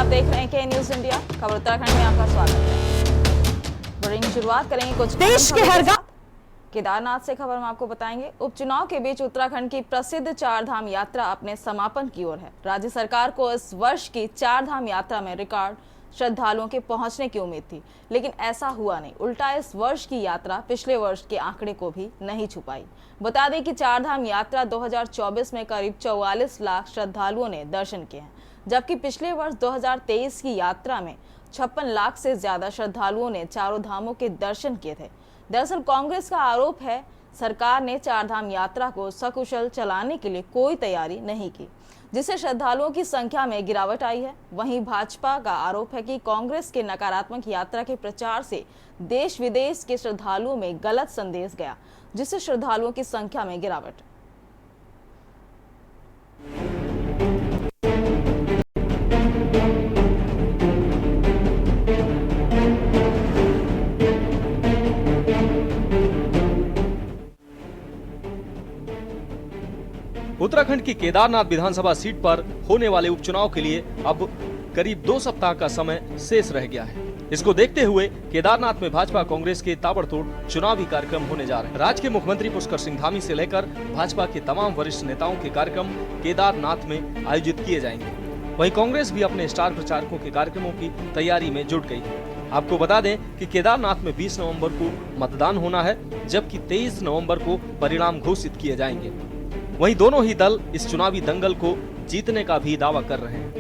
आप देख रहे हैं के न्यूज इंडिया। खबर उत्तराखंड में आपका स्वागत है। बुलेटिन की शुरुआत करेंगे कुछ देश के हर गांव केदारनाथ से खबर हम आपको बताएंगे। उपचुनाव के बीच उत्तराखंड की प्रसिद्ध चार धाम यात्रा अपने समापन की ओर है। राज्य सरकार को इस वर्ष की चार धाम यात्रा में रिकॉर्ड श्रद्धालुओं के पहुंचने की उम्मीद थी, लेकिन ऐसा हुआ नहीं। उल्टा इस वर्ष की यात्रा पिछले वर्ष के आंकड़े को भी नहीं छुपाई। बता दें कि चार धाम यात्रा 2024 में करीब 44 लाख श्रद्धालुओं ने दर्शन किए हैं, जबकि पिछले वर्ष 2023 की यात्रा में 56 लाख से ज्यादा श्रद्धालुओं ने चारों धामों के दर्शन किए थे। दरअसल कांग्रेस का आरोप है, सरकार ने चार धाम यात्रा को सकुशल चलाने के लिए कोई तैयारी नहीं की, जिससे श्रद्धालुओं की संख्या में गिरावट आई है। वहीं भाजपा का आरोप है कि कांग्रेस के नकारात्मक यात्रा के प्रचार से देश विदेश के श्रद्धालुओं में गलत संदेश गया, जिससे श्रद्धालुओं की संख्या में गिरावट। उत्तराखंड की केदारनाथ विधानसभा सीट पर होने वाले उपचुनाव के लिए अब करीब 2 सप्ताह का समय शेष रह गया है। इसको देखते हुए केदारनाथ में भाजपा कांग्रेस के ताबड़तोड़ चुनावी कार्यक्रम होने जा रहे हैं। राज्य के मुख्यमंत्री पुष्कर सिंह धामी से लेकर भाजपा के तमाम वरिष्ठ नेताओं के कार्यक्रम केदारनाथ में आयोजित किए जाएंगे। वहीं कांग्रेस भी अपने स्टार प्रचारकों के कार्यक्रमों की तैयारी में जुट गई है। आपको बता दें कि केदारनाथ में 20 नवंबर को मतदान होना है, जबकि 23 नवंबर को परिणाम घोषित किए जाएंगे। वहीं दोनों ही दल इस चुनावी दंगल को जीतने का भी दावा कर रहे हैं।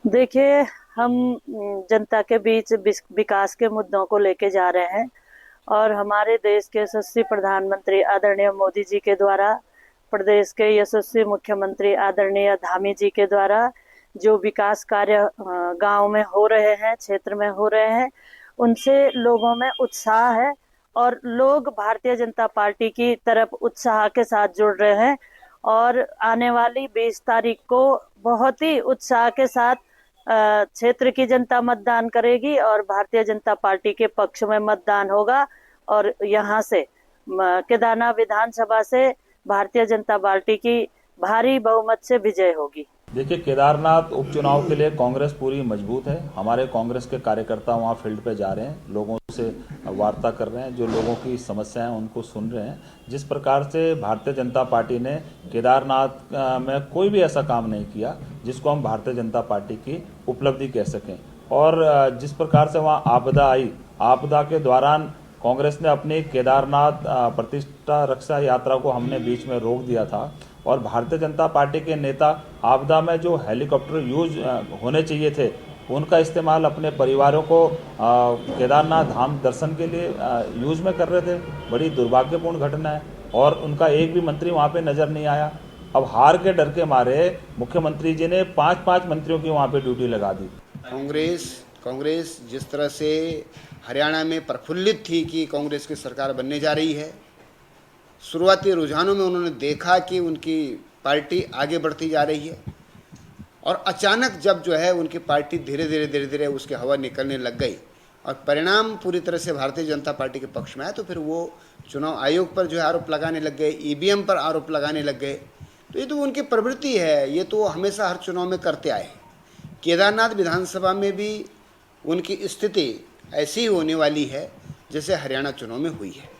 देखिए, हम जनता के बीच विकास के मुद्दों को लेके जा रहे हैं और हमारे देश के यशस्वी प्रधानमंत्री आदरणीय मोदी जी के द्वारा, प्रदेश के यशस्वी मुख्यमंत्री आदरणीय धामी जी के द्वारा जो विकास कार्य गांव में हो रहे हैं, क्षेत्र में हो रहे हैं, उनसे लोगों में उत्साह है और लोग भारतीय जनता पार्टी की तरफ उत्साह के साथ जुड़ रहे हैं। और आने वाली 20 तारीख को बहुत ही उत्साह के साथ क्षेत्र की जनता मतदान करेगी और भारतीय जनता पार्टी के पक्ष में मतदान होगा और यहाँ से केदारनाथ विधानसभा से भारतीय जनता पार्टी की भारी बहुमत से विजय होगी। देखिए, केदारनाथ उपचुनाव के लिए कांग्रेस पूरी मजबूत है। हमारे कांग्रेस के कार्यकर्ता वहां फील्ड पे जा रहे हैं, लोगों से वार्ता कर रहे हैं, जो लोगों की समस्याएं उनको सुन रहे हैं। जिस प्रकार से भारतीय जनता पार्टी ने केदारनाथ में कोई भी ऐसा काम नहीं किया जिसको हम भारतीय जनता पार्टी की उपलब्धि कह सकें। और जिस प्रकार से वहाँ आपदा आई, आपदा के दौरान कांग्रेस ने अपनी केदारनाथ प्रतिष्ठा रक्षा यात्रा को हमने बीच में रोक दिया था और भारतीय जनता पार्टी के नेता आपदा में जो हेलीकॉप्टर यूज होने चाहिए थे उनका इस्तेमाल अपने परिवारों को केदारनाथ धाम दर्शन के लिए यूज में कर रहे थे। बड़ी दुर्भाग्यपूर्ण घटना है और उनका एक भी मंत्री वहाँ पे नजर नहीं आया। अब हार के डर के मारे मुख्यमंत्री जी ने 5-5 मंत्रियों की वहाँ पे ड्यूटी लगा दी। कांग्रेस जिस तरह से हरियाणा में प्रफुल्लित थी कि कांग्रेस की सरकार बनने जा रही है, शुरुआती रुझानों में उन्होंने देखा कि उनकी पार्टी आगे बढ़ती जा रही है और अचानक जब जो है उनकी पार्टी धीरे धीरे उसकी हवा निकलने लग गई और परिणाम पूरी तरह से भारतीय जनता पार्टी के पक्ष में आया, तो फिर वो चुनाव आयोग पर जो है आरोप लगाने लग गए, ईवीएम पर आरोप लगाने लग गए। तो ये तो उनकी प्रवृत्ति है, ये तो हमेशा हर चुनाव में करते आए। केदारनाथ विधानसभा में भी उनकी स्थिति ऐसी होने वाली है जैसे हरियाणा चुनाव में हुई है।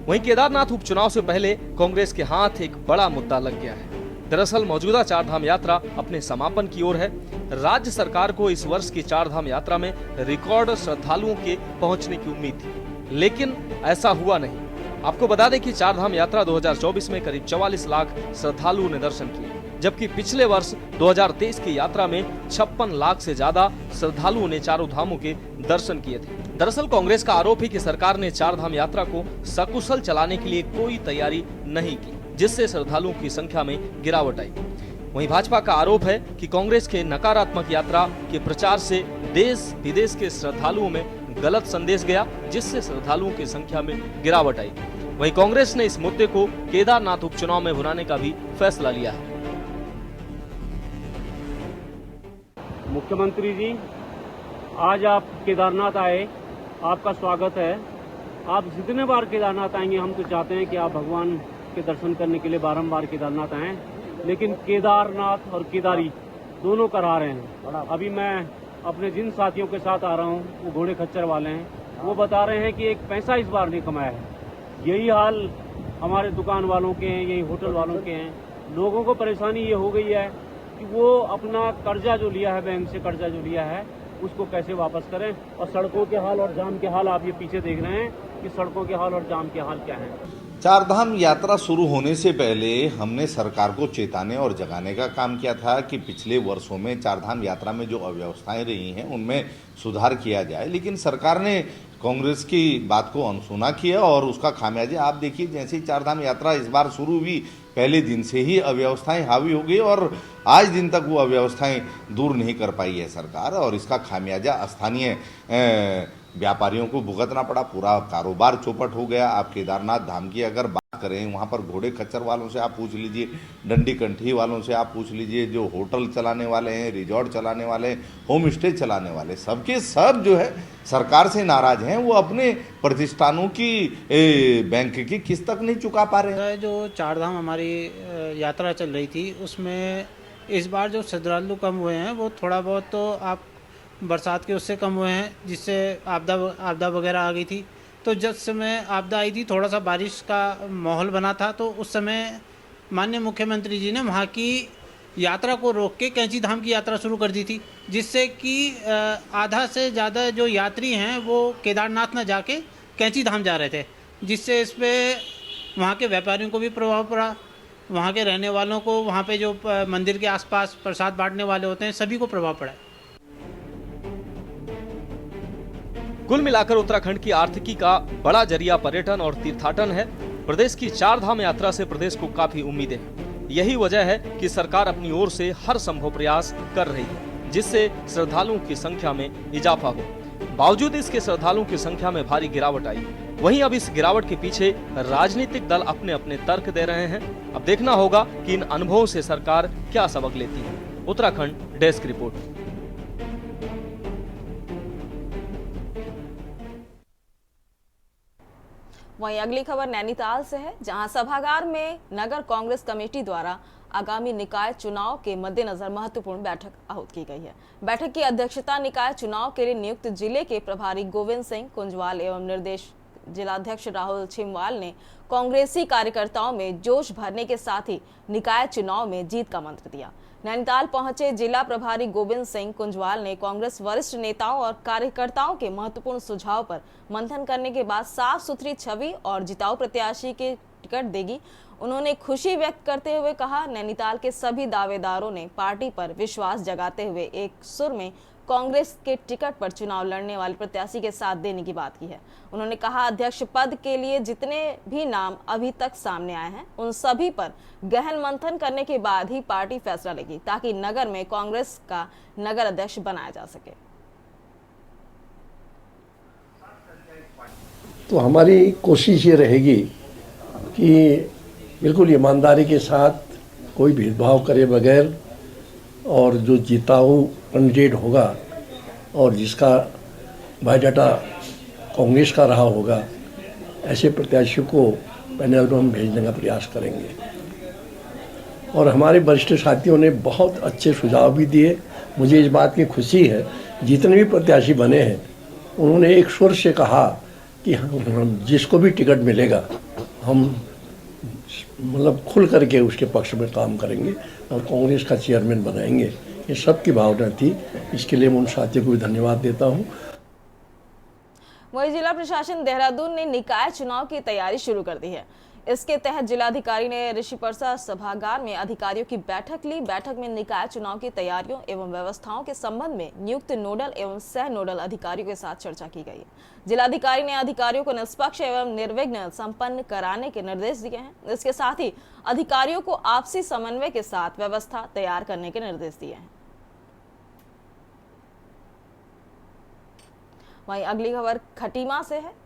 वहीं केदारनाथ उपचुनाव से पहले कांग्रेस के हाथ एक बड़ा मुद्दा लग गया है। दरअसल मौजूदा चार धाम यात्रा अपने समापन की ओर है। राज्य सरकार को इस वर्ष की चार धाम यात्रा में रिकॉर्ड श्रद्धालुओं के पहुंचने की उम्मीद थी, लेकिन ऐसा हुआ नहीं। आपको बता दें कि चार धाम यात्रा 2024 में करीब 44 लाख श्रद्धालुओं ने दर्शन किए, जबकि पिछले वर्ष 2023 की यात्रा में 56 लाख से ज्यादा श्रद्धालुओं ने चारों धामों के दर्शन किए थे। दरअसल कांग्रेस का आरोप है कि सरकार ने चार धाम यात्रा को सकुशल चलाने के लिए कोई तैयारी नहीं की, जिससे श्रद्धालुओं की संख्या में गिरावट आई। वहीं भाजपा का आरोप है कि कांग्रेस के नकारात्मक यात्रा के प्रचार से देश विदेश के श्रद्धालुओं में गलत संदेश गया, जिससे श्रद्धालुओं की संख्या में गिरावट आई। वहीं कांग्रेस ने इस मुद्दे को केदारनाथ उपचुनाव में भुनाने का भी फैसला लिया है। मुख्यमंत्री जी, आज आप केदारनाथ आए, आपका स्वागत है। आप जितने बार केदारनाथ आएंगे, हम तो चाहते हैं कि आप भगवान के दर्शन करने के लिए बारंबार केदारनाथ आए, लेकिन केदारनाथ और केदारी दोनों करा रहे हैं। अभी मैं अपने जिन साथियों के साथ आ रहा हूँ, वो घोड़े खच्चर वाले हैं, वो बता रहे हैं कि एक पैसा इस बार नहीं कमाया है। यही हाल हमारे दुकान वालों के हैं, यही होटल वालों के हैं। लोगों को परेशानी ये हो गई है कि वो अपना कर्जा जो लिया है, बैंक से कर्जा जो लिया है, उसको कैसे वापस करें। और सड़कों के हाल और जाम के हाल आप ये पीछे देख रहे हैं कि सड़कों के हाल और जाम के हाल क्या हैं। चारधाम यात्रा शुरू होने से पहले हमने सरकार को चेताने और जगाने का काम किया था कि पिछले वर्षों में चारधाम यात्रा में जो अव्यवस्थाएं रही हैं उनमें सुधार किया जाए, लेकिन सरकार ने कांग्रेस की बात को अनसुना किया और उसका खामियाजा आप देखिए। जैसे ही चारधाम यात्रा इस बार शुरू हुई, पहले दिन से ही अव्यवस्थाएं हावी हो गई और आज दिन तक वो अव्यवस्थाएं दूर नहीं कर पाई है सरकार, और इसका खामियाजा स्थानीय व्यापारियों को भुगतना पड़ा। पूरा कारोबार चौपट हो गया। आप केदारनाथ धाम की अगर बात करें, वहाँ पर घोड़े खच्चर वालों से आप पूछ लीजिए, डंडी कंठी वालों से आप पूछ लीजिए, जो होटल चलाने वाले हैं, रिजॉर्ट चलाने वाले, होम स्टे चलाने वाले, सबके सब जो है सरकार से नाराज हैं। वो अपने प्रतिष्ठानों की बैंक की किस्त तक नहीं चुका पा रहे हैं। जो चारधाम हमारी यात्रा चल रही थी, उसमें इस बार जो श्रद्धालु कम हुए हैं, वो थोड़ा बहुत तो आप बरसात के उससे कम हुए हैं, जिससे आपदा वगैरह आ गई थी। तो जब समय आपदा आई थी, थोड़ा सा बारिश का माहौल बना था, तो उस समय माननीय मुख्यमंत्री जी ने वहाँ की यात्रा को रोक के कैंची धाम की यात्रा शुरू कर दी थी, जिससे कि आधा से ज़्यादा जो यात्री हैं वो केदारनाथ न जाके कैंची धाम जा रहे थे, जिससे इस पर वहाँ के व्यापारियों को भी प्रभाव पड़ा, वहाँ के रहने वालों को, वहाँ पे जो मंदिर के आसपास प्रसाद बांटने वाले होते हैं, सभी को प्रभाव पड़ा। कुल मिलाकर उत्तराखंड की आर्थिकी का बड़ा जरिया पर्यटन और तीर्थाटन है। प्रदेश की चारधाम यात्रा से प्रदेश को काफी उम्मीदें हैं। यही वजह है कि सरकार अपनी ओर से हर संभव प्रयास कर रही है, जिससे श्रद्धालुओं की संख्या में इजाफा हो। बावजूद इसके श्रद्धालुओं की संख्या में भारी गिरावट आई। वहीं अब इस गिरावट के पीछे राजनीतिक दल अपने अपने तर्क दे रहे हैं। अब देखना होगा कि इन अनुभवों से सरकार क्या सबक लेती है। Uttarakhand desk report. वहीं अगली खबर नैनीताल से है, जहां सभागार में नगर कांग्रेस कमेटी द्वारा आगामी निकाय चुनाव के मद्देनजर महत्वपूर्ण बैठक आहूत की गई है। बैठक की अध्यक्षता निकाय चुनाव के लिए नियुक्त जिले के प्रभारी गोविंद सिंह कुंजवाल एवं निर्देश जिलाध्यक्ष राहुल छिमवाल ने कांग्रेसी कार्यकर्ताओं में जोश भरने के साथ ही निकाय चुनाव में जीत का मंत्र दिया। नैनीताल पहुंचे जिला प्रभारी गोविंद सिंह कुंजवाल ने कांग्रेस वरिष्ठ नेताओं और कार्यकर्ताओं के महत्वपूर्ण सुझाव पर मंथन करने के बाद साफ सुथरी छवि और जिताऊ प्रत्याशी के टिकट देगी। उन्होंने खुशी व्यक्त करते हुए कहा, नैनीताल के सभी दावेदारों ने पार्टी पर विश्वास जगाते हुए एक सुर में कांग्रेस के टिकट पर चुनाव लड़ने वाले प्रत्याशी के साथ देने की बात की है। उन्होंने कहा, अध्यक्ष पद के लिए जितने भी नाम अभी तक सामने आए हैं, उन सभी पर गहन मंथन करने के बाद ही पार्टी फैसला लेगी, ताकि नगर में कांग्रेस का नगर अध्यक्ष बनाया जा सके। तो हमारी कोशिश ये रहेगी कि बिल्कुल ईमानदारी के साथ, कोई भेदभाव करे बगैर, और जो जिताऊ कैंडिडेट होगा और जिसका बायोडाटा कांग्रेस का रहा होगा, ऐसे प्रत्याशी को पैनल में हम भेजने का प्रयास करेंगे। और हमारे वरिष्ठ साथियों ने बहुत अच्छे सुझाव भी दिए। मुझे इस बात की खुशी है, जितने भी प्रत्याशी बने हैं उन्होंने एक सुर से कहा कि हम जिसको भी टिकट मिलेगा, हम मतलब खुल करके उसके पक्ष में काम करेंगे और कांग्रेस का चेयरमैन बनाएंगे। ये सबकी भावना थी, इसके लिए मैं उन साथियों को भी धन्यवाद देता हूँ। वहीं जिला प्रशासन देहरादून ने निकाय चुनाव की तैयारी शुरू कर दी है। इसके तहत जिलाधिकारी ने ऋषिपर्सा सभागार में अधिकारियों की बैठक ली। बैठक में निकाय चुनाव की तैयारियों एवं व्यवस्थाओं के संबंध में नियुक्त नोडल एवं सह नोडल अधिकारियों के साथ चर्चा की गई है। जिलाधिकारी ने अधिकारियों को निष्पक्ष एवं निर्विघ्न संपन्न कराने के निर्देश दिए हैं। इसके साथ ही अधिकारियों को आपसी समन्वय के साथ व्यवस्था तैयार करने के निर्देश दिए हैं। वहीं अगली खबर खटीमा से है।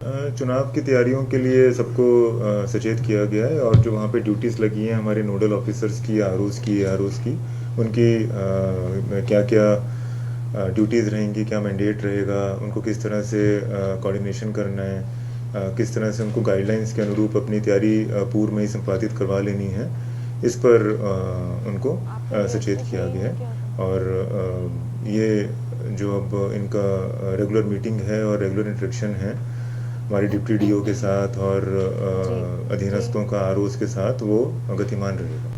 चुनाव की तैयारियों के लिए सबको सचेत किया गया है और जो वहाँ पे ड्यूटीज़ लगी हैं हमारे नोडल ऑफिसर्स की, आरओज़ की, उनकी क्या क्या ड्यूटीज़ रहेंगी, क्या मैंडेट रहेगा, उनको किस तरह से कोऑर्डिनेशन करना है, किस तरह से उनको गाइडलाइंस के अनुरूप अपनी तैयारी पूर्व में ही संपादित करवा लेनी है, इस पर उनको सचेत किया गया है। और ये जो अब इनका रेगुलर मीटिंग है और रेगुलर इंटरेक्शन है हमारे डिप्टी डीओ के साथ और अधीनस्थों का आरओज़ के साथ, वो गतिमान रहेगा।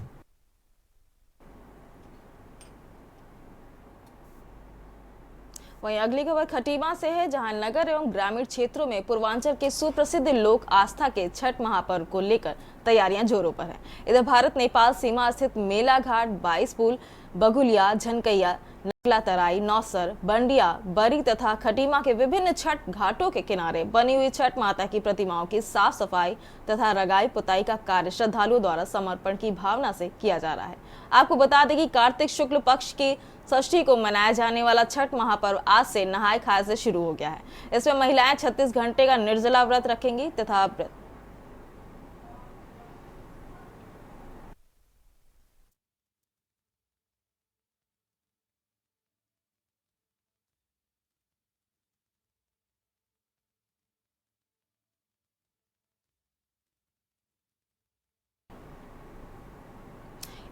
वहीं अगली खबर खटीमा से है, जहां नगर एवं ग्रामीण क्षेत्रों में पूर्वांचल के सुप्रसिद्ध लोक आस्था के छठ महापर्व को लेकर तैयारियां जोरों पर है। इधर भारत नेपाल सीमा स्थित मेला घाट, 22 पुल, बगुलिया, झनकैया, नकला तराई, नौसर, बंडिया, बरी तथा खटीमा के विभिन्न छठ घाटों के किनारे बनी हुई छठ माता की प्रतिमाओं की साफ सफाई तथा रंगाई पुताई का कार्य श्रद्धालुओं द्वारा समर्पण की भावना से किया जा रहा है। आपको बता दें कि कार्तिक शुक्ल पक्ष की षष्ठी को मनाया जाने वाला छठ महापर्व आज से नहाय खाए से शुरू हो गया है। इसमें महिलाएं 36 घंटे का निर्जला व्रत रखेंगी तथा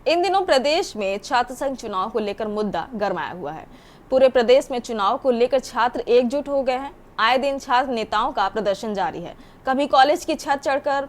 इन दिनों प्रदेश में छात्र संघ चुनाव को लेकर मुद्दा गरमाया हुआ है। पूरे प्रदेश में चुनाव को लेकर छात्र एकजुट हो गए हैं। आए दिन छात्र नेताओं का प्रदर्शन जारी है। कभी कॉलेज की छत चढ़कर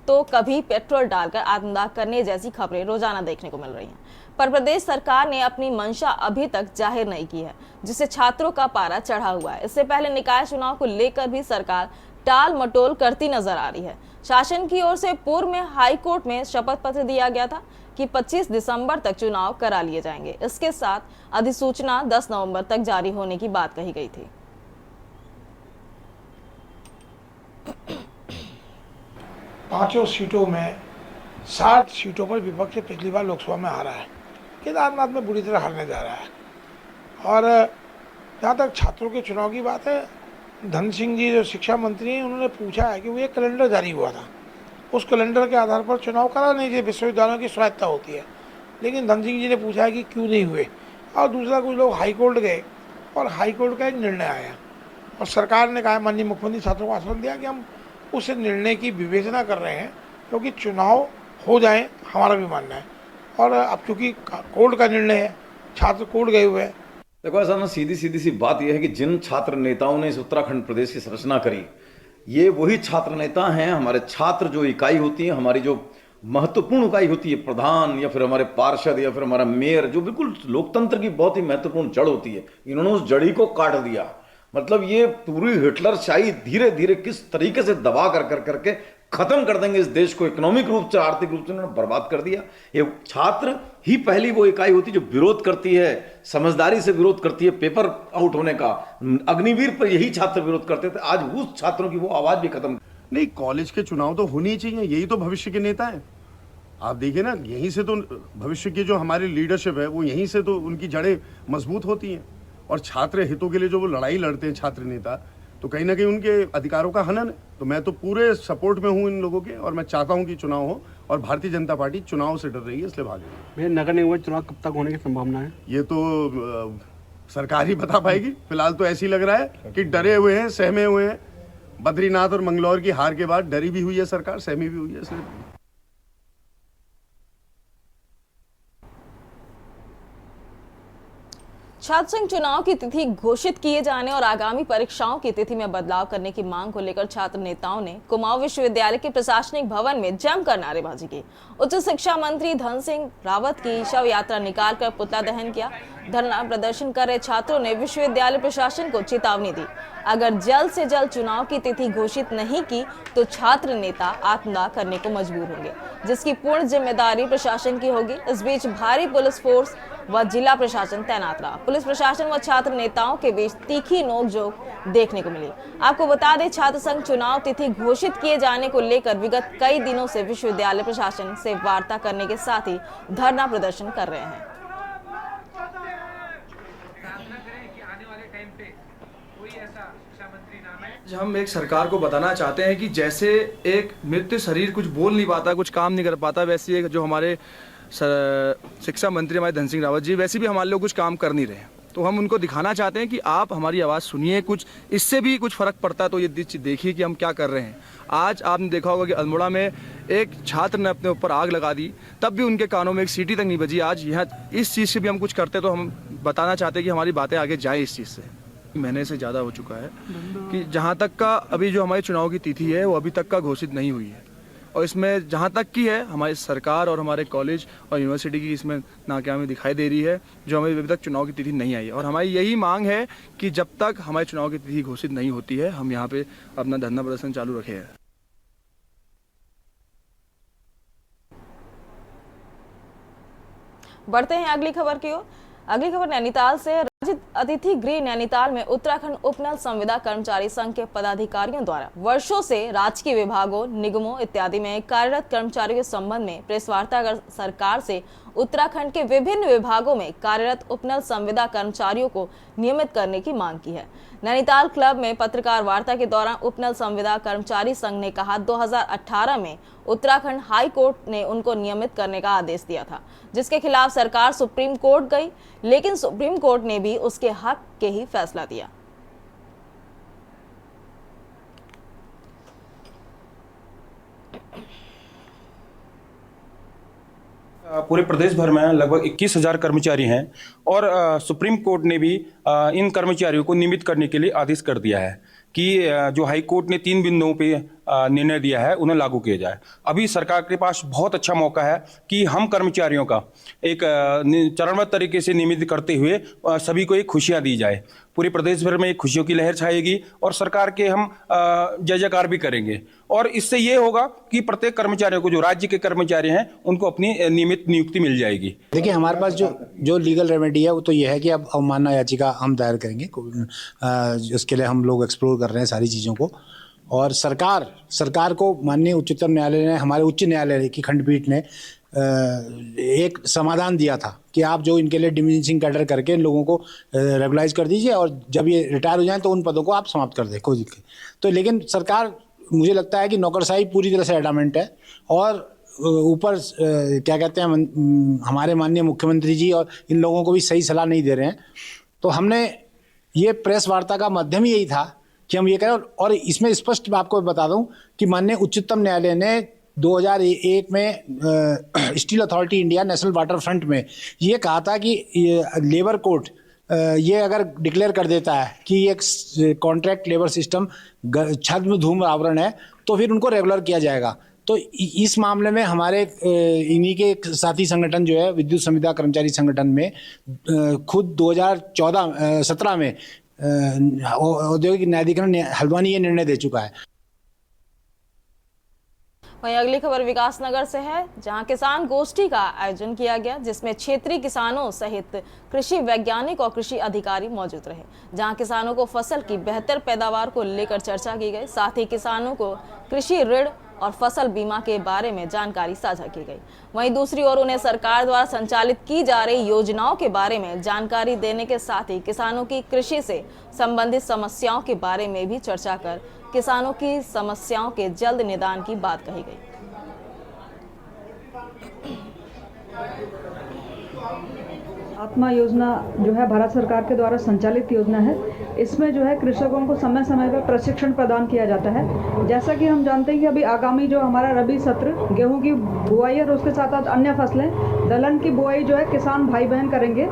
तो कभी पेट्रोल डालकर आत्मदाह करने जैसी खबरें रोजाना देखने को मिल रही हैं। पर प्रदेश सरकार ने अपनी मंशा अभी तक जाहिर नहीं की है, जिससे छात्रों का पारा चढ़ा हुआ है। इससे पहले निकाय चुनाव को लेकर भी सरकार टाल मटोल करती नजर आ रही है। शासन की ओर से पूर्व में हाई कोर्ट में शपथ पत्र दिया गया था कि 25 दिसंबर तक चुनाव करा लिए जाएंगे। इसके साथ अधिसूचना 10 नवंबर तक जारी होने की बात कही गई थी। पांचों सीटों में 60 सीटों पर विपक्ष पिछली बार लोकसभा में आ रहा है। केदारनाथ में बुरी तरह हारने जा रहा है। और जहाँ तक छात्रों के चुनाव की बात है, धन सिंह जी जो शिक्षा मंत्री हैं, उन्होंने पूछा है कि वो एक कैलेंडर जारी हुआ था, उस कैलेंडर के आधार पर चुनाव करा नहीं चाहिए, विश्वविद्यालयों की स्वायत्ता होती है। लेकिन धन सिंह जी ने पूछा है कि क्यों नहीं हुए। और दूसरा, कुछ लोग हाई कोर्ट गए और हाई कोर्ट का एक निर्णय आया और सरकार ने कहा, माननीय मुख्यमंत्री छात्रों को आश्वासन दिया कि हम उस निर्णय की विवेचना कर रहे हैं, क्योंकि चुनाव हो जाए हमारा भी मानना है। और अब चूँकि कोर्ट का निर्णय है, छात्र कोर्ट गए हुए हैं। देखो, ऐसा ना सीधी सी बात यह है कि जिन छात्र नेताओं ने इस उत्तराखंड प्रदेश की संरचना करी, ये वही छात्र नेता हैं। हमारे छात्र जो इकाई होती है, हमारी जो महत्वपूर्ण इकाई होती है, प्रधान या फिर हमारे पार्षद या फिर हमारा मेयर, जो बिल्कुल लोकतंत्र की बहुत ही महत्वपूर्ण जड़ होती है, इन्होंने उस जड़ी को काट दिया। मतलब ये पूरी हिटलरशाही धीरे धीरे किस तरीके से दबा करके खत्म कर देंगे इस देश को, इकोनॉमिक रूप से, आर्थिक रूप से उन्होंने बर्बाद कर दिया। ये छात्र ही पहली वो इकाई होती है जो विरोध करती है, समझदारी से विरोध करती है पेपर आउट होने का। अग्निवीर पर यही छात्र विरोध करते थे, आज उस छात्रों की वो आवाज भी खत्म। नहीं, कॉलेज के चुनाव तो होने ही चाहिए, यही तो भविष्य के नेता है। आप देखिए ना, यहीं से तो भविष्य की जो हमारी लीडरशिप है, वो यहीं से तो उनकी जड़ें मजबूत होती हैं। और छात्र हितों के लिए जो वो लड़ाई लड़ते हैं छात्र नेता, तो कहीं ना कहीं उनके अधिकारों का हनन है। तो मैं तो पूरे सपोर्ट में हूँ इन लोगों के, और मैं चाहता हूँ कि चुनाव हो। और भारतीय जनता पार्टी चुनाव से डर रही है, इसलिए भाग रही है। भैया, नगर निगम चुनाव कब तक होने की संभावना है? ये तो सरकार ही बता पाएगी। फिलहाल तो ऐसे ही लग रहा है कि डरे हुए हैं, सहमे हुए हैं। बद्रीनाथ और मंगलौर की हार के बाद डरी भी हुई है सरकार, सहमी भी हुई है, इसलिए। छात्र संघ चुनाव की तिथि घोषित किए जाने और आगामी परीक्षाओं की तिथि में बदलाव करने की मांग को लेकर छात्र नेताओं ने कुमाऊं विश्वविद्यालय के प्रशासनिक भवन में जमकर नारेबाजी की। उच्च शिक्षा मंत्री धन सिंह रावत की शव यात्रा निकालकर पुतला दहन किया। धरना प्रदर्शन कर रहे छात्रों ने विश्वविद्यालय प्रशासन को चेतावनी दी, अगर जल्द से जल्द चुनाव की तिथि घोषित नहीं की तो छात्र नेता आत्मदाह करने को मजबूर होंगे, जिसकी पूर्ण जिम्मेदारी प्रशासन की होगी। इस बीच भारी पुलिस फोर्स व जिला प्रशासन तैनात रहा। पुलिस प्रशासन व छात्र नेताओं के बीच तीखी नोकझोंक देखने को मिली। आपको बता दें, छात्र संघ चुनाव तिथि घोषित किए जाने को लेकर विगत कई दिनों से विश्वविद्यालय प्रशासन से वार्ता करने के साथ ही धरना प्रदर्शन कर रहे हैं। हम एक सरकार को बताना चाहते हैं कि जैसे एक मृत शरीर कुछ बोल नहीं पाता, कुछ काम नहीं कर पाता, वैसे एक जो हमारे शिक्षा मंत्री हमारे धन सिंह रावत जी, वैसे भी हमारे लोग कुछ काम कर नहीं रहे। तो हम उनको दिखाना चाहते हैं कि आप हमारी आवाज़ सुनिए, कुछ इससे भी कुछ फ़र्क पड़ता है तो ये देखिए कि हम क्या कर रहे हैं। आज आपने देखा होगा कि अल्मोड़ा में एक छात्र ने अपने ऊपर आग लगा दी, तब भी उनके कानों में एक सीटी तक नहीं बजी। आज यहाँ इस चीज़ से भी हम कुछ करते तो हम बताना चाहते हैं कि हमारी बातें आगे जाएँ इस चीज़ से। महीने से ज़्यादा हो चुका है कि जहाँ तक का अभी जो हमारी चुनाव की तिथि है वो अभी तक का घोषित नहीं हुई है, और इसमें जहाँ तक की है हमारी सरकार और हमारे कॉलेज और यूनिवर्सिटी की इसमें नाकामी दिखाई दे रही है, जो हमें अभी तक चुनाव की तिथि नहीं आई है। और हमारी यही मांग है कि जब तक हमारे चुनाव की तिथि घोषित नहीं होती है हम यहाँ पे अपना धरना प्रदर्शन चालू रखे हैं। बढ़ते हैं अगली खबर की ओर। अगली खबर नैनीताल से। राज्य अतिथि गृह नैनीताल में उत्तराखंड उपनल संविदा कर्मचारी संघ के पदाधिकारियों द्वारा वर्षों से राजकीय विभागों, निगमों इत्यादि में कार्यरत कर्मचारियों के संबंध में प्रेस वार्ता कर सरकार से उत्तराखंड के विभिन्न विभागों में कार्यरत उपनल संविदा कर्मचारियों को नियमित करने की मांग की है। नैनीताल क्लब में पत्रकार वार्ता के दौरान उपनल संविदा कर्मचारी संघ ने कहा 2018 में उत्तराखंड हाई कोर्ट ने उनको नियमित करने का आदेश दिया था, जिसके खिलाफ सरकार सुप्रीम कोर्ट गई, लेकिन सुप्रीम कोर्ट ने भी उसके हक के ही फैसला दिया। पूरे प्रदेश भर में लगभग 21,000 कर्मचारी हैं और सुप्रीम कोर्ट ने भी इन कर्मचारियों को नियमित करने के लिए आदेश कर दिया है कि जो हाई कोर्ट ने 3 बिंदुओं पे निर्णय दिया है उन्हें लागू किया जाए। अभी सरकार के पास बहुत अच्छा मौका है कि हम कर्मचारियों का एक चरणबद्ध तरीके से नियमित करते हुए सभी को एक खुशियां दी जाए। पूरे प्रदेश भर में एक खुशियों की लहर छाएगी और सरकार के हम जय जयकार भी करेंगे, और इससे ये होगा कि प्रत्येक कर्मचारियों को, जो राज्य के कर्मचारी हैं, उनको अपनी नियमित नियुक्ति मिल जाएगी। देखिए, हमारे पास जो लीगल रेमेडी है वो तो ये है कि अब अवमानना याचिका हम दायर करेंगे। उसके लिए हम लोग एक्सप्लोर कर रहे हैं सारी चीज़ों को, और सरकार को माननीय उच्चतम न्यायालय ने, हमारे उच्च न्यायालय की खंडपीठ ने एक समाधान दिया था कि आप जो इनके लिए डिमिनिशिंग कैडर करके इन लोगों को रेगुलाइज कर दीजिए, और जब ये रिटायर हो जाएं तो उन पदों को आप समाप्त कर दें, कोई दिक्कत। तो लेकिन सरकार, मुझे लगता है कि नौकरशाही पूरी तरह से एडामेंट है, और ऊपर क्या कहते हैं, हमारे माननीय मुख्यमंत्री जी और इन लोगों को भी सही सलाह नहीं दे रहे हैं। तो हमने ये प्रेस वार्ता का माध्यम ही यही था कि हम ये करें, और इसमें स्पष्ट मैं आपको बता दूं कि माननीय उच्चतम न्यायालय ने 2001 में steel authority India national water front में ये कहा था कि लेबर कोर्ट ये अगर डिक्लेयर कर देता है कि एक कॉन्ट्रैक्ट लेबर सिस्टम छद्म धूम आवरण है तो फिर उनको रेगुलर किया जाएगा। तो इस मामले में हमारे इन्हीं के एक साथी संगठन जो है विद्युत संविदा कर्मचारी संगठन में खुद 2017 में औद्योगिक न्यायाधिकरण हल्द्वानी ये निर्णय दे चुका है। वहीं अगली खबर विकासनगर से है, जहां किसान गोष्ठी का आयोजन किया गया, जिसमें क्षेत्रीय किसानों सहित कृषि वैज्ञानिक और कृषि अधिकारी मौजूद रहे, जहां किसानों को फसल की बेहतर पैदावार को लेकर चर्चा की गई। साथ ही किसानों को कृषि ऋण और फसल बीमा के बारे में जानकारी साझा की गई। वहीं दूसरी ओर उन्हें सरकार द्वारा संचालित की जा रही योजनाओं के बारे में जानकारी देने के साथ ही किसानों की कृषि से संबंधित समस्याओं के बारे में भी चर्चा कर किसानों की समस्याओं के जल्द निदान की बात कही गई। आत्मा योजना जो है भारत सरकार के द्वारा संचालित योजना है। इसमें जो है कृषकों को समय समय पर प्रशिक्षण प्रदान किया जाता है। जैसा कि हम जानते हैं कि अभी आगामी जो हमारा रबी सत्र गेहूं की बुआई और उसके साथ साथ अन्य फसलें दलहन की बुआई जो है किसान भाई बहन करेंगे।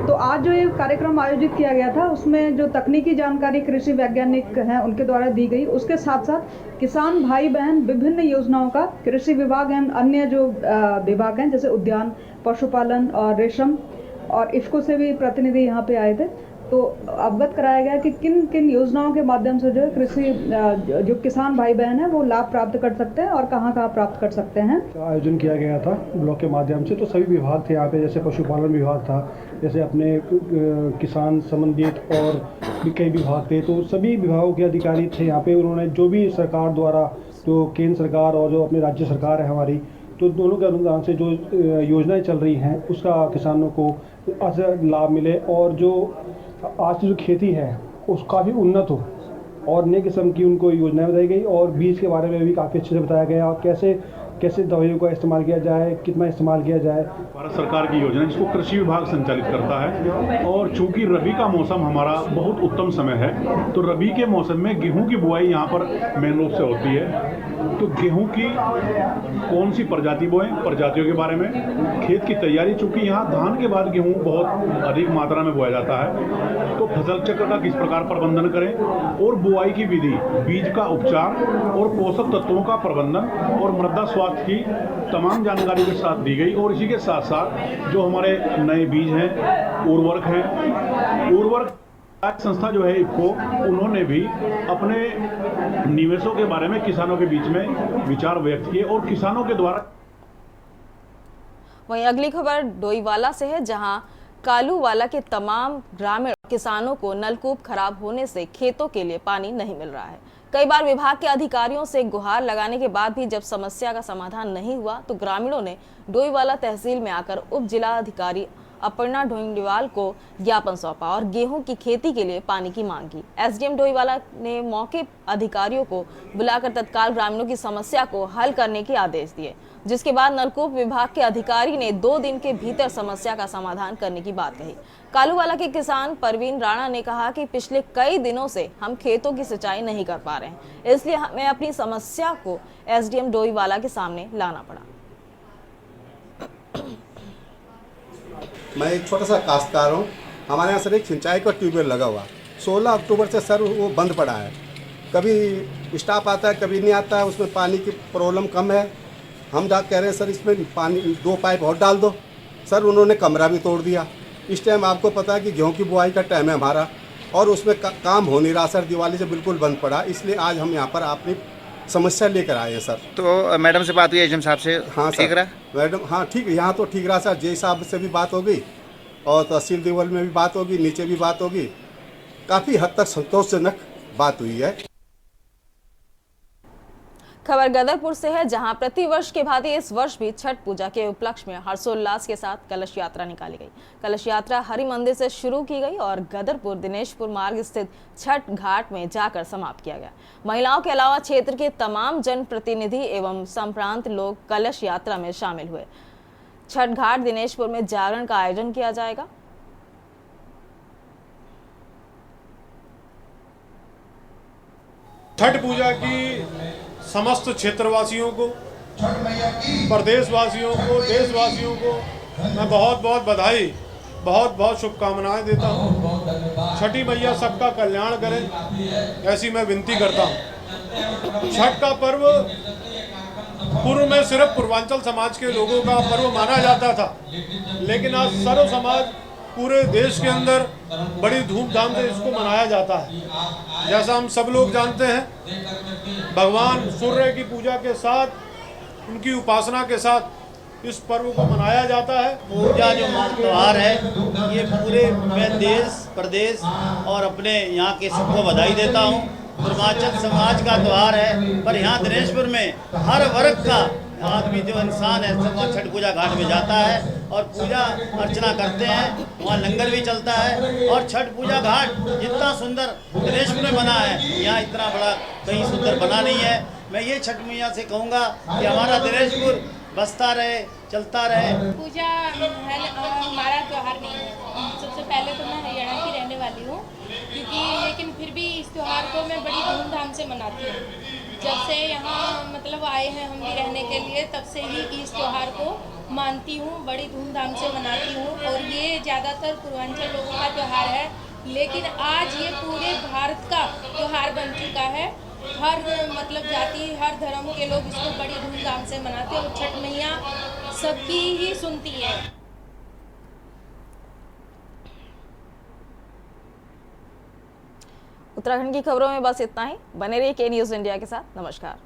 तो आज जो ये कार्यक्रम आयोजित किया गया था उसमें जो तकनीकी जानकारी कृषि वैज्ञानिक हैं उनके द्वारा दी गई, उसके साथ साथ किसान भाई बहन विभिन्न योजनाओं का कृषि विभाग एवं अन्य जो विभाग हैं जैसे उद्यान, पशुपालन और रेशम और इफ्को से भी प्रतिनिधि यहाँ पे आए थे, तो अवगत कराया गया कि किन किन योजनाओं के माध्यम से जो है कृषि जो किसान भाई बहन है वो लाभ प्राप्त कर सकते हैं और कहाँ कहाँ प्राप्त कर सकते हैं। आयोजन किया गया था ब्लॉक के माध्यम से, तो सभी विभाग थे यहाँ पे, जैसे पशुपालन विभाग था, जैसे अपने किसान संबंधित और भी कई विभाग थे, तो सभी विभागों के अधिकारी थे यहाँ पे। उन्होंने जो भी सरकार द्वारा, जो केंद्र सरकार और जो अपनी राज्य सरकार है हमारी, तो दोनों के अनुदान से जो योजनाएं चल रही हैं उसका किसानों को लाभ मिले, और जो आज की जो खेती है उसका भी उन्नत हो और नई किस्म की उनको योजनाएं बताई गई और बीज के बारे में भी काफ़ी अच्छे से बताया गया और कैसे दवाइयों का इस्तेमाल किया जाए, कितना इस्तेमाल किया जाए। भारत सरकार की योजना जिसको कृषि विभाग संचालित करता है और चूंकि रबी का मौसम हमारा बहुत उत्तम समय है तो रबी के मौसम में गेहूं की बुआई यहाँ पर मेन रूप से होती है। तो गेहूं की कौन सी प्रजाति बोएं, प्रजातियों के बारे में, खेत की तैयारी, चूंकि यहाँ धान के बाद गेहूं बहुत अधिक मात्रा में बोया जाता है तो फसल चक्र का किस प्रकार प्रबंधन करें और बुआई की विधि, बीज का उपचार और पोषक तत्वों का प्रबंधन और मृदा स्वास्थ्य की तमाम जानकारी के साथ दी गई। और इसी के साथ साथ जो हमारे नए बीज हैं, उर्वरक संस्था जो है इफको, उन्होंने भी अपने निवेशों के बारे में किसानों के बीच में विचार व्यक्त किए और किसानों के द्वारा। वहीं अगली खबर डोईवाला से है, जहां कालूवाला के तमाम ग्रामीण किसानों को नलकूप खराब होने से खेतों के लिए पानी नहीं मिल रहा है। कई बार विभाग के अधिकारियों से गुहार लगाने के बाद भी जब समस्या का समाधान नहीं हुआ तो ग्रामीणों ने डोईवाला तहसील में आकर उप जिला अधिकारी अपर्णा ढोंगडीवाल को ज्ञापन सौंपा और गेहूं की खेती के लिए पानी की मांग की। एसडीएम डोईवाला ने मौके अधिकारियों को बुलाकर तत्काल ग्रामीणों की समस्या को हल करने के आदेश दिए, जिसके बाद नलकूप विभाग के अधिकारी ने 2 दिन के भीतर समस्या का समाधान करने की बात कही। कालूवाला के किसान परवीन राणा ने कहा कि पिछले कई दिनों से हम खेतों की सिंचाई नहीं कर पा रहे हैं, इसलिए हमें अपनी समस्या को एसडीएम डोईवाला के सामने लाना पड़ा। मैं एक छोटा सा काश्तकार हूँ। हमारे यहाँ सर एक सिंचाई का ट्यूबवेल लगा हुआ, 16 अक्टूबर से सर वो बंद पड़ा है। कभी स्टाफ आता है, कभी नहीं आता है, उसमें पानी की प्रॉब्लम कम है। हम जा कह रहे हैं सर इसमें पानी 2 पाइप और डाल दो, सर उन्होंने कमरा भी तोड़ दिया। इस टाइम आपको पता है कि गेहूँ की बुआई का टाइम है हमारा और उसमें काम हो नहीं रहा सर, दिवाली से बिल्कुल बंद पड़ा। इसलिए आज हम यहाँ पर अपनी समस्या लेकर आए हैं सर। तो मैडम से बात हुई एसडीएम साहब से? हाँ ठीक रहा मैडम, हाँ ठीक, यहाँ तो ठीक रहा सर। जे साहब से भी बात होगी और तहसील लेवल में भी बात होगी, नीचे भी बात होगी। काफ़ी हद तक संतोषजनक बात हुई है। खबर गदरपुर से है, जहां प्रतिवर्ष के भांति इस वर्ष भी छठ पूजा के उपलक्ष्य में हर्षोल्लास के साथ कलश यात्रा निकाली गई। कलश यात्रा हरि मंदिर से शुरू की गई और गदरपुर दिनेशपुर मार्ग स्थित छठ घाट में जाकर समाप्त किया गया। महिलाओं के अलावा क्षेत्र के तमाम जनप्रतिनिधि एवं संप्रांत लोग कलश यात्रा में शामिल हुए। छठ घाट दिनेशपुर में जागरण का आयोजन किया जाएगा। छठ पूजा की समस्त क्षेत्रवासियों को, प्रदेशवासियों को, देशवासियों को मैं बहुत बहुत बधाई, बहुत बहुत शुभकामनाएं देता हूं। छठी मैया सबका कल्याण करें, ऐसी मैं विनती करता हूं। छठ का पर्व पूर्व में सिर्फ पूर्वांचल समाज के लोगों का पर्व माना जाता था, लेकिन आज सर्व समाज पूरे देश के अंदर बड़ी धूमधाम से इसको मनाया जाता है। जैसा हम सब लोग जानते हैं, भगवान सूर्य की पूजा के साथ, उनकी उपासना के साथ इस पर्व को मनाया जाता है। पूजा जो त्यौहार है, ये पूरे मैं देश प्रदेश और अपने यहाँ के सबको बधाई देता हूँ। पूर्वांचल समाज का त्यौहार है, पर यहाँ दिनेशपुर में हर वर्ग का आदमी जो इंसान है सब छठ पूजा घाट में जाता है और पूजा अर्चना करते हैं। वहाँ लंगर भी चलता है और छठ पूजा घाट जितना सुंदर दिनेशपुर में बना है, यहाँ इतना बड़ा कहीं सुंदर बना नहीं है। मैं ये छठ मैया से कहूँगा कि हमारा दिनेशपुर बसता रहे, चलता रहे। पूजा हमारा त्यौहार नहीं है। सबसे पहले तो मैं हरियाणा की रहने वाली हूँ, लेकिन फिर भी इस त्यौहार को मैं बड़ी धूमधाम से मनाती हूँ। जब से यहाँ मतलब आए हैं हम भी रहने के लिए, तब से ही इस त्यौहार को मानती हूँ, बड़ी धूमधाम से मनाती हूँ। और ये ज़्यादातर पूर्वांचल लोगों का त्यौहार है, लेकिन आज ये पूरे भारत का त्यौहार बन चुका है। हर मतलब जाति, हर धर्म के लोग इसको बड़ी धूमधाम से मनाते हैं और छठ मैया सबकी ही सुनती है। उत्तराखंड की खबरों में बस इतना ही। बने रहिए के न्यूज़ इंडिया के साथ। नमस्कार।